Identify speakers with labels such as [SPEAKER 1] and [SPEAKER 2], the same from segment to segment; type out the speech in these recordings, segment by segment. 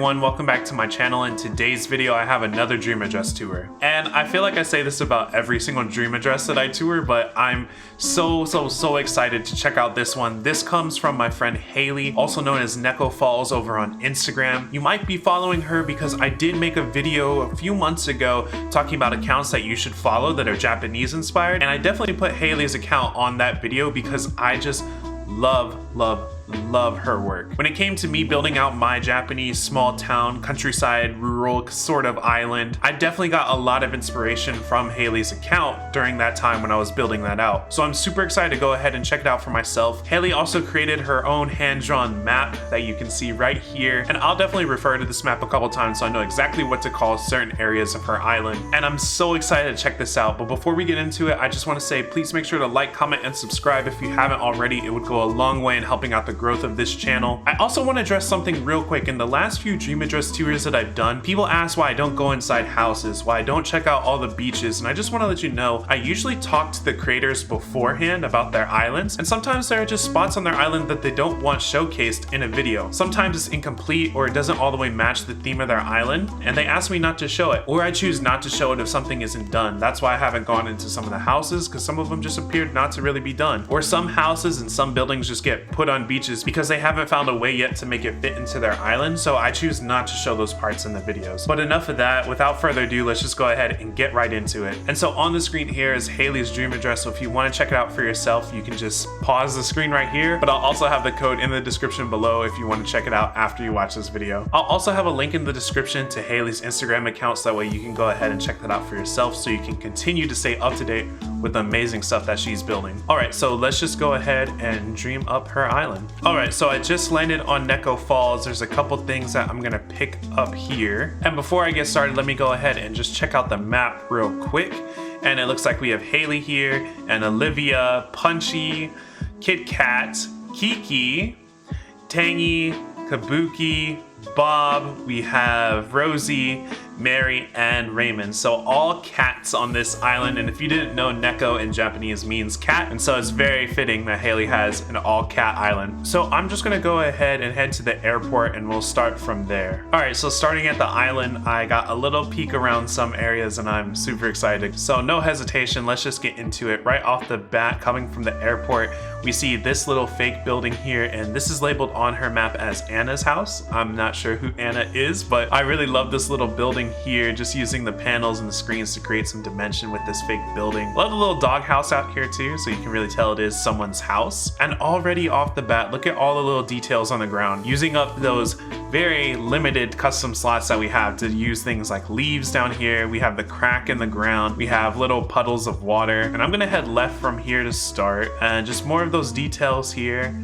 [SPEAKER 1] everyone, welcome back to my channel. In today's video I have another dream address tour, and I feel like I say this about every single dream address that I tour, but I'm so excited to check out this one. This comes from my friend Haley, also known as Neko Falls over on Instagram. You might be following her because I did make a video a few months ago talking about accounts that you should follow that are Japanese inspired, and I definitely put Haley's account on that video because I just love her work. When it came to me building out my Japanese small town, countryside, rural sort of island, I definitely got a lot of inspiration from Haley's account during that time when I was building that out. So I'm super excited to go ahead and check it out for myself. Haley also created her own hand-drawn map that you can see right here, and I'll definitely refer to this map a couple times so I know exactly what to call certain areas of her island. And I'm so excited to check this out. But before we get into it, I just want to say please make sure to like, comment, and subscribe if you haven't already. It would go a long way in helping out the growth of this channel. I also want to address something real quick. In the last few dream address tours that I've done, people ask why I don't go inside houses, why I don't check out all the beaches, and I just want to let you know I usually talk to the creators beforehand about their islands, and sometimes there are just spots on their island that they don't want showcased in a video. Sometimes it's incomplete or it doesn't all the way match the theme of their island, and they ask me not to show it, or I choose not to show it if something isn't done. That's why I haven't gone into some of the houses, because some of them just appeared not to really be done, or some houses and some buildings just get put on beaches because they haven't found a way yet to make it fit into their island, so I choose not to show those parts in the videos. But enough of that, without further ado, let's just go ahead and get right into it. And so on the screen here is Haley's dream address, so if you want to check it out for yourself, you can just pause the screen right here, but I'll also have the code in the description below if you want to check it out after you watch this video. I'll also have a link in the description to Haley's Instagram account, so that way you can go ahead and check that out for yourself so you can continue to stay up to date with the amazing stuff that she's building. Alright, so let's just go ahead and dream up her island. Alright, so I just landed on Neko Falls. There's a couple things that I'm gonna pick up here. And before I get started, let me go ahead and just check out the map real quick. And it looks like we have Haley here, and Olivia, Punchy, Kit Kat, Kiki, Tangy, Kabuki, Bob, we have Rosie, Mary, and Raymond. So all cats on this island, and if you didn't know, Neko in Japanese means cat, and so it's very fitting that Haley has an all cat island. So I'm just gonna go ahead and head to the airport and we'll start from there. Alright, so starting at the island, I got a little peek around some areas and I'm super excited. So no hesitation, let's just get into it. Right off the bat, coming from the airport, we see this little fake building here, and this is labeled on her map as Anna's house. I'm not sure who Anna is, but I really love this little building here, just using the panels and the screens to create some dimension with this fake building. Love the little doghouse out here too, so you can really tell it is someone's house. And already off the bat, look at all the little details on the ground, using up those very limited custom slots that we have to use things like leaves down here. We have the crack in the ground, we have little puddles of water, and I'm gonna head left from here to start, and just more of those details here.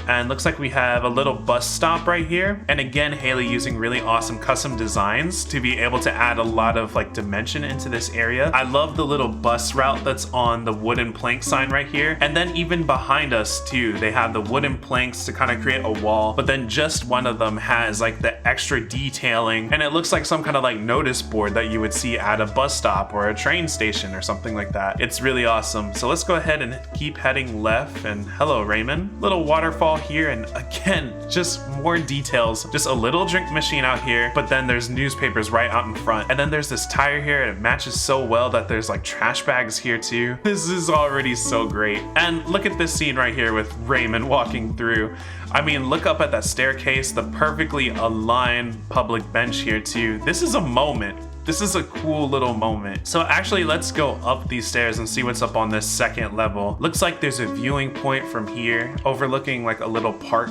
[SPEAKER 1] And looks like we have a little bus stop right here. And again, Haley using really awesome custom designs to be able to add a lot of like dimension into this area. I love the little bus route that's on the wooden plank sign right here. And then even behind us too, they have the wooden planks to kind of create a wall, but then just one of them has like the extra detailing, and it looks like some kind of like notice board that you would see at a bus stop or a train station or something like that. It's really awesome. So let's go ahead and keep heading left. And hello, Raymond. Little waterfall here, and again, just more details. Just a little drink machine out here, but then there's newspapers right out in front, and then there's this tire here, and it matches so well that there's like trash bags here too. This is already so great. And look at this scene right here with Raymond walking through. I mean, look up at that staircase, the perfectly aligned public bench here too. This is a moment. This is a cool little moment. So actually, let's go up these stairs and see what's up on this second level. Looks like there's a viewing point from here, overlooking like a little park.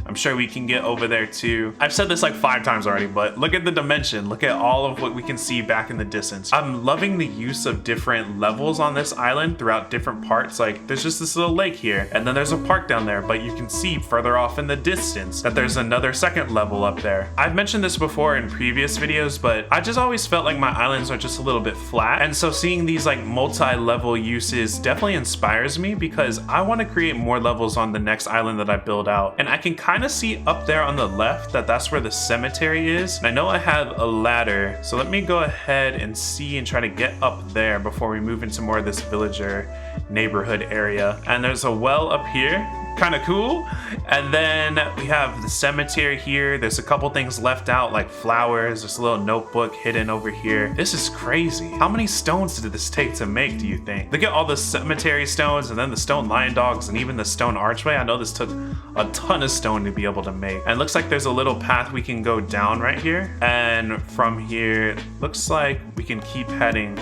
[SPEAKER 1] I'm sure we can get over there too. I've said this like 5 times already, but look at the dimension. Look at all of what we can see back in the distance. I'm loving the use of different levels on this island throughout different parts. Like there's just this little lake here, and then there's a park down there, but you can see further off in the distance that there's another second level up there. I've mentioned this before in previous videos, but I just always felt like my islands are just a little bit flat. And so seeing these like multi-level uses definitely inspires me, because I want to create more levels on the next island that I build out. And I can kind of see up there on the left that that's where the cemetery is. And I know I have a ladder, so let me go ahead and see and try to get up there before we move into more of this villager neighborhood area. And there's a well up here, kind of cool. And then we have the cemetery here. There's a couple things left out, like flowers. There's a little notebook hidden over here. This is crazy. How many stones did this take to make, do you think? Look at all the cemetery stones, and then the stone lion dogs, and even the stone archway. I know this took a ton of stone to be able to make. And it looks like there's a little path we can go down right here. And from here, looks like we can keep heading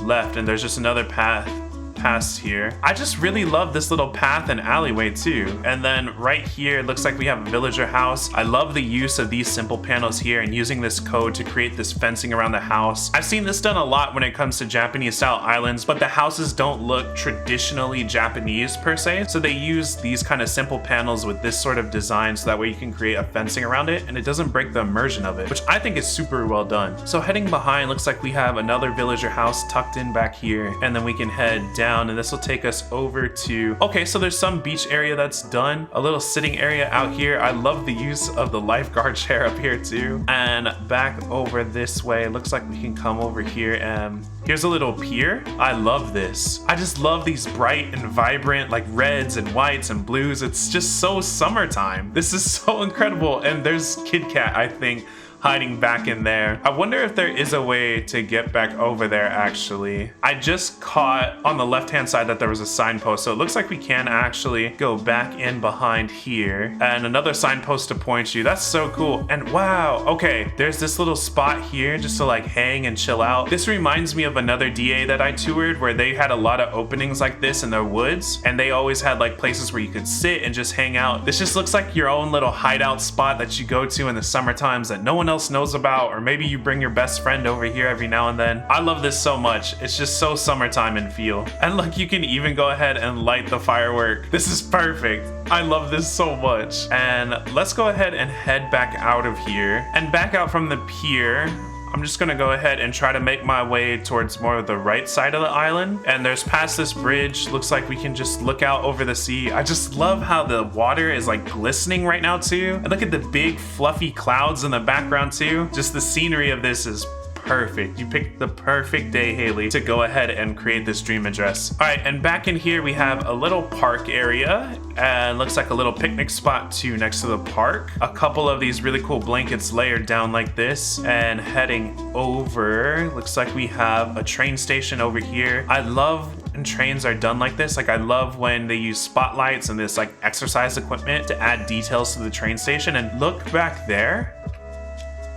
[SPEAKER 1] left, and there's just another path past here. I just really love this little path and alleyway too. And then right here, it looks like we have a villager house. I love the use of these simple panels here and using this code to create this fencing around the house. I've seen this done a lot when it comes to Japanese style islands, but the houses don't look traditionally Japanese per se. So they use these kind of simple panels with this sort of design so that way you can create a fencing around it and it doesn't break the immersion of it, which I think is super well done. So heading behind, looks like we have another villager house tucked in back here, and then we can head down, and this will take us over to, okay, so there's some beach area that's done, a little sitting area out here. I love the use of the lifeguard chair up here too. And back over this way, looks like we can come over here, and here's a little pier. I love this. I just love these bright and vibrant like reds and whites and blues. It's just so summertime. This is so incredible. And there's Kid Cat, I think, hiding back in there. I wonder if there is a way to get back over there actually. I just caught on the left hand side that there was a signpost, so it looks like we can actually go back in behind here, and another signpost to point you. That's so cool. And wow, okay, there's this little spot here just to like hang and chill out. This reminds me of another DA that I toured where they had a lot of openings like this in their woods, and they always had like places where you could sit and just hang out. This just looks like your own little hideout spot that you go to in the summer times that no one else knows about, or maybe you bring your best friend over here every now and then. I love this so much. It's just so summertime in feel. And look, you can even go ahead and light the firework. This is perfect. I love this so much. And let's go ahead and head back out of here and back out from the pier. I'm just gonna go ahead and try to make my way towards more of the right side of the island. And there's past this bridge, looks like we can just look out over the sea. I just love how the water is like glistening right now too. And look at the big fluffy clouds in the background too. Just the scenery of this is perfect. You picked the perfect day, Haley, to go ahead and create this dream address. All right, and back in here we have a little park area, and looks like a little picnic spot too next to the park. A couple of these really cool blankets layered down like this, and heading over, looks like we have a train station over here. I love when trains are done like this. Like I love when they use spotlights and this like exercise equipment to add details to the train station. And look back there.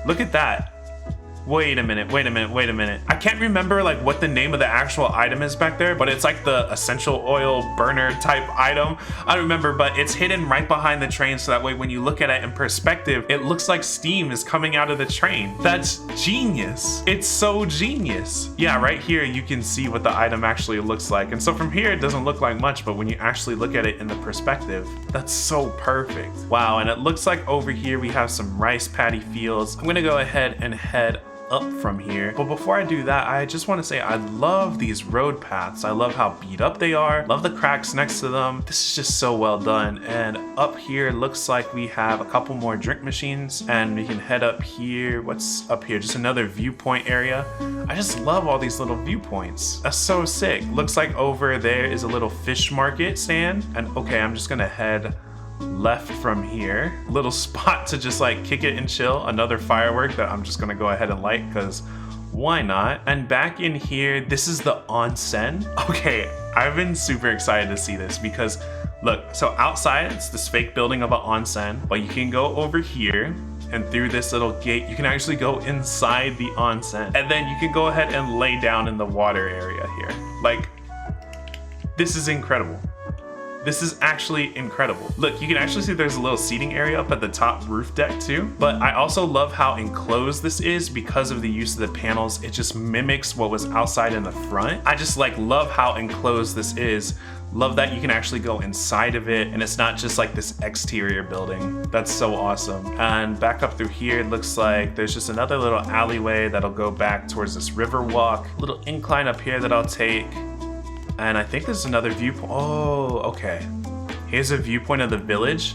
[SPEAKER 1] Look at that. Wait a minute. I can't remember like what the name of the actual item is back there, but it's like the essential oil burner type item. I don't remember, but it's hidden right behind the train, so that way when you look at it in perspective, it looks like steam is coming out of the train. That's genius. It's so genius. Yeah, right here you can see what the item actually looks like. And so from here it doesn't look like much, but when you actually look at it in the perspective, that's so perfect. Wow, and it looks like over here we have some rice paddy fields. I'm gonna go ahead and head up from here, but before I do that, I just want to say I love these road paths. I love how beat up they are, love the cracks next to them. This is just so well done. And up here looks like we have a couple more drink machines, and we can head up here. What's up here? Just another viewpoint area. I just love all these little viewpoints. That's so sick. Looks like over there is a little fish market stand, and okay, I'm just gonna head left from here. Little spot to just like kick it and chill. Another firework that I'm just gonna go ahead and light because why not? And back in here, this is the onsen. Okay, I've been super excited to see this because look, so outside it's this fake building of an onsen, but you can go over here and through this little gate, you can actually go inside the onsen, and then you can go ahead and lay down in the water area here. Like, this is incredible. This is actually incredible. Look, you can actually see there's a little seating area up at the top roof deck too. But I also love how enclosed this is because of the use of the panels. It just mimics what was outside in the front. I just like love how enclosed this is. Love that you can actually go inside of it and it's not just like this exterior building. That's so awesome. And back up through here, it looks like there's just another little alleyway that'll go back towards this river walk. Little incline up here that I'll take. And I think there's another viewpoint. Oh, okay. Here's a viewpoint of the village.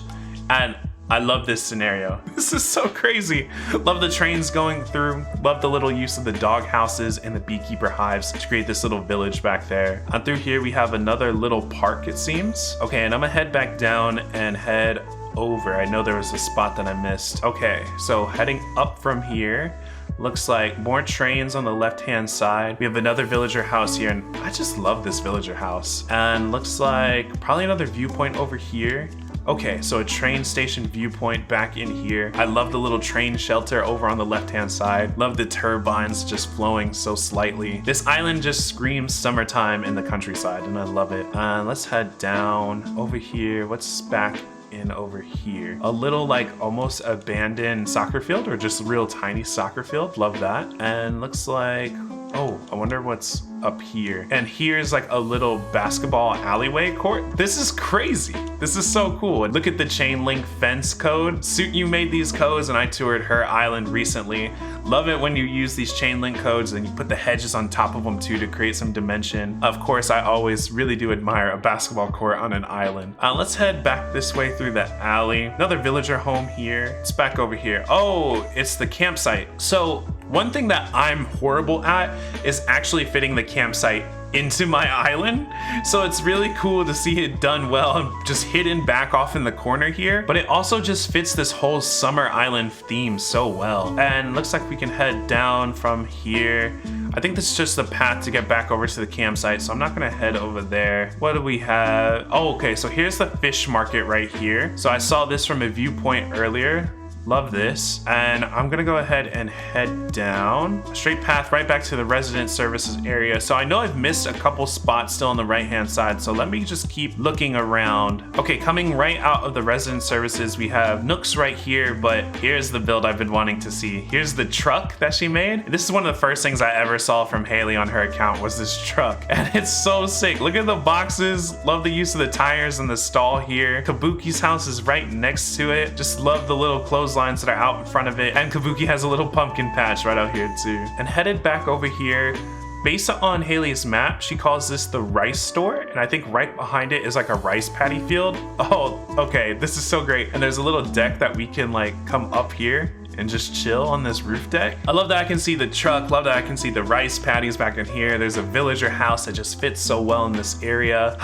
[SPEAKER 1] And I love this scenario. This is so crazy. Love the trains going through. Love the little use of the dog houses and the beekeeper hives to create this little village back there. And through here we have another little park, it seems. Okay, and I'm gonna head back down and head over. I know there was a spot that I missed. Okay, so heading up from here. Looks like more trains on the left-hand side. We have another villager house here, and I just love this villager house. And looks like probably another viewpoint over here. Okay, so a train station viewpoint back in here. I love the little train shelter over on the left-hand side. Love the turbines just flowing so slightly. This island just screams summertime in the countryside, and I love it. Let's head down over here. What's back in over here? A little like almost abandoned soccer field, or just a real tiny soccer field. Love that. And looks like, oh, I wonder what's up here. And here's like a little basketball alleyway court. This is crazy. This is so cool. And look at the chain link fence code. Suit You made these codes, and I toured her island recently. Love it when you use these chain link codes and you put the hedges on top of them too to create some dimension. Of course, I always really do admire a basketball court on an island. Let's head back this way through the alley. Another villager home here. It's back over here. Oh, it's the campsite. So one thing that I'm horrible at is actually fitting the campsite into my island. So it's really cool to see it done well and just hidden back off in the corner here. But it also just fits this whole summer island theme so well. And looks like we can head down from here. I think this is just the path to get back over to the campsite, so I'm not gonna head over there. What do we have? Oh, okay, so here's the fish market right here. So I saw this from a viewpoint earlier. Love this. And I'm gonna go ahead and head down. Straight path right back to the resident services area. So I know I've missed a couple spots still on the right-hand side, so let me just keep looking around. Okay, coming right out of the resident services, we have nooks right here, but here's the build I've been wanting to see. Here's the truck that she made. This is one of the first things I ever saw from Haley on her account was this truck. And it's so sick. Look at the boxes. Love the use of the tires in the stall here. Kabuki's house is right next to it. Just love the little clotheslines that are out in front of it. And Kabuki has a little pumpkin patch right out here too. And headed back over here, based on Haley's map, she calls this the rice store, and I think right behind it is like a rice paddy field. Oh, okay, this is so great. And there's a little deck that we can like come up here and just chill on this roof deck. I love that I can see the truck, love that I can see the rice paddies back in here. There's a villager house that just fits so well in this area.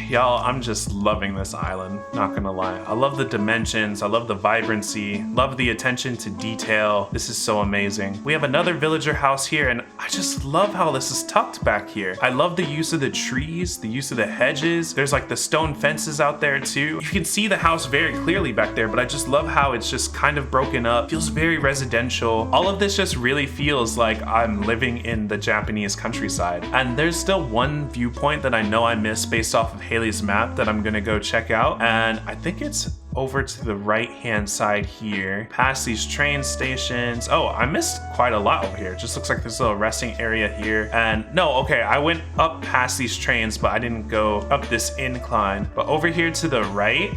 [SPEAKER 1] Y'all, I'm just loving this island, not gonna lie. I love the dimensions, I love the vibrancy, love the attention to detail. This is so amazing. We have another villager house here, and I just love how this is tucked back here. I love the use of the trees, the use of the hedges. There's like the stone fences out there too. You can see the house very clearly back there, but I just love how it's just kind of broken up. Feels very residential. All of this just really feels like I'm living in the Japanese countryside. And there's still one viewpoint that I know I missed based off of Haley's map that I'm gonna go check out. And I think it's over to the right-hand side here, past these train stations. Oh, I missed quite a lot over here. It just looks like there's a little resting area here. And no, okay, I went up past these trains, but I didn't go up this incline. But over here to the right,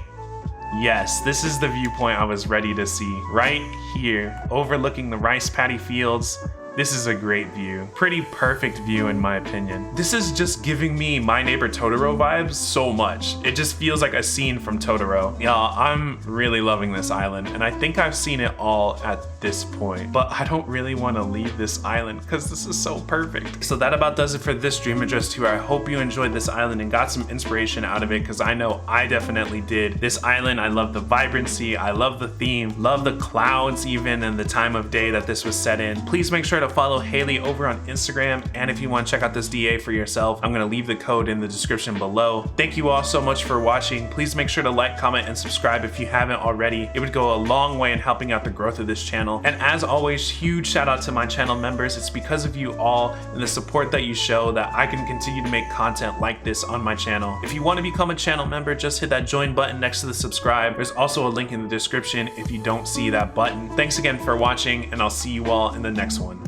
[SPEAKER 1] yes, this is the viewpoint I was ready to see. Right here, overlooking the rice paddy fields. This is a great view. Pretty perfect view in my opinion. This is just giving me My Neighbor Totoro vibes so much. It just feels like a scene from Totoro. Y'all, I'm really loving this island, and I think I've seen it all at this point, but I don't really want to leave this island because this is so perfect. So that about does it for this dream address tour. I hope you enjoyed this island and got some inspiration out of it, because I know I definitely did. This island, I love the vibrancy, I love the theme, love the clouds even, and the time of day that this was set in. Please make sure to follow Haley over on Instagram, and if you want to check out this DA for yourself, I'm going to leave the code in the description below. Thank you all so much for watching. Please make sure to like, comment, and subscribe if you haven't already. It would go a long way in helping out the growth of this channel. And as always, huge shout out to my channel members. It's because of you all and the support that you show that I can continue to make content like this on my channel. If you want to become a channel member, just hit that join button next to the subscribe. There's also a link in the description if you don't see that button. Thanks again for watching, and I'll see you all in the next one.